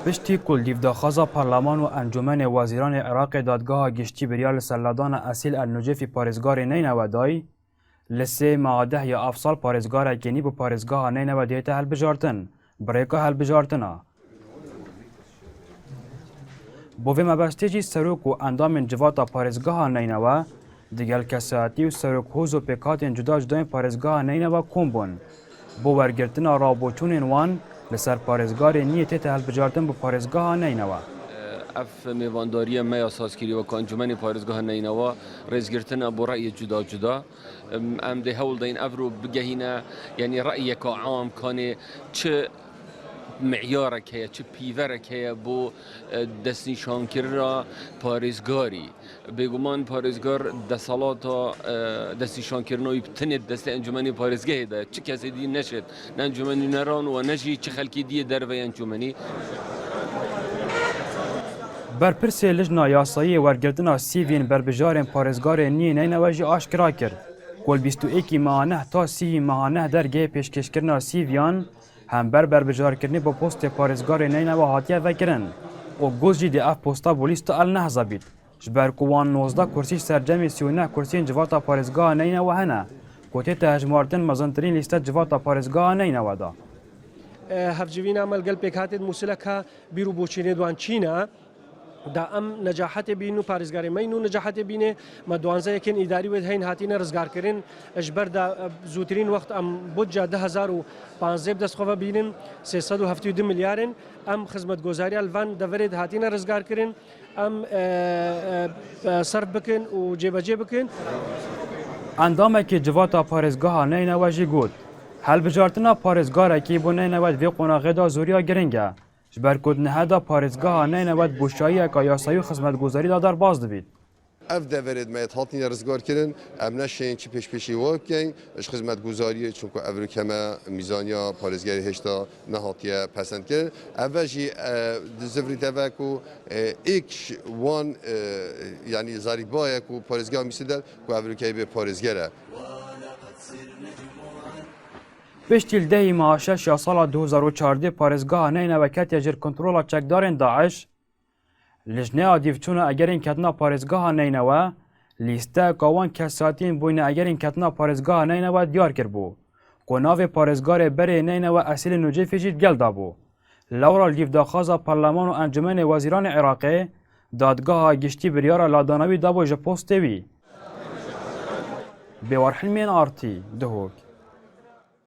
پشتی کل دیفداخوازا پارلمان و انجمن وزیران عراق دادگاه گشتی بریال سلادان اصیل النجف پارزگار نینو دای لسه ماده یا افصال پارزگار کنی با پارزگاه نینو دیت هل بجارتن بریکا هل بجارتنا بوی مبستیجی سروک و اندام جواتا پارزگاه نینو دیگل کساتی و سروک هوز و پیکات جدا جدای پارزگاه نینو کمبون بو ورگرتنا رابوچون وان لسر پارزگار نیت هل بجارتن با پارزگاه نینوا اف میوانداری ما اساسگیری و انجمن پارزگاه نینوا رئیسگرتنا با رأی جدا جدا ام ده هول دین افرو بگهینا یعنی رأی که عام کنه چه معیارک هیا چه پیورک هیا بو دستنیشان کرده پارزگاری بگمان پارزگار دسالاتا دستنیشان کرنوی بتنید دست انجمنی پارزگاه ده چه کسی دی نشد نه انجمنی نران و نجی چه خلکی دی در و انجمنی برپرسی لجنا یاسایی ورگردنا سیوین بربجارن پارزگار نی نینواجی آشکرا کرد کل 21 ماهانه تا 30 ماهانه درگه پیشکش کرنا سیویان هم بربجار کرنی با پست پارزگار نینوا هاتیه وکرن و گوزجی دی اف پستا بولیستو ال نهزا بید جبر کوان 19 کرسی سرجمی 39 کرسی جواتا پارزگاه نینوا هنه کوتی تهجمارتن مزنترین لیست جواتا پارزگاه نینوا دا هفجوین عمل قلب کاتد موسلکها بیرو بوچینه دوان چینا دا ام نجاحت بینو پارزگاری مینو نجاحت بینه ما دوانزه یکن اداری ود هین هاتین رزگار کرن اجبر دا زودترین وقت ام بودجه 2015 دست خواه بینم 372 میلیارن ام خدمت گزاری الوان دورید هاتین رزگار کرن ام صرف بکن و جیبه بکن اندامه که جواتا پارزگاه نینواجی گود هل بجارتنا پارزگاره که بو نینواد وی قناغه دا زوریا گرنگه جبر کد نهدا پارزگاه نینواد بوشایی که یاسایی خدمتگزاری دا در باز دوید اف دورید میت هاتین رزگار کردن ام نشین چی پیشی وقت کن اش خدمتگزاری چون که افرو کما میزانیا پارزگاری هشتا نهاتیه پسند کرد اولی زفری توکو ایک وان یعنی زریبای کو پارزگاه میسیدن کو افرو کی به پارزگاره پشتیل دهی ماهشش یا سال 2014 پارزگاه نینوکت یا جر کنترولا چکدارن داعش لجنه دیفچونه اگر این کتنا پارزگاه نینوه لیسته کاوان کساتین بوینه اگر این کتنا پارزگاه نینوه دیار کر بو کناو پارزگار بره نینوه اصیل نوجه فیجید گل دا بو لورا لیف داخازا پارلمان و انجمن وزیران عراقی دادگاه گشتی بریار لادانوی دا بو جپوستوی بیوار حلمین آرتی دهوک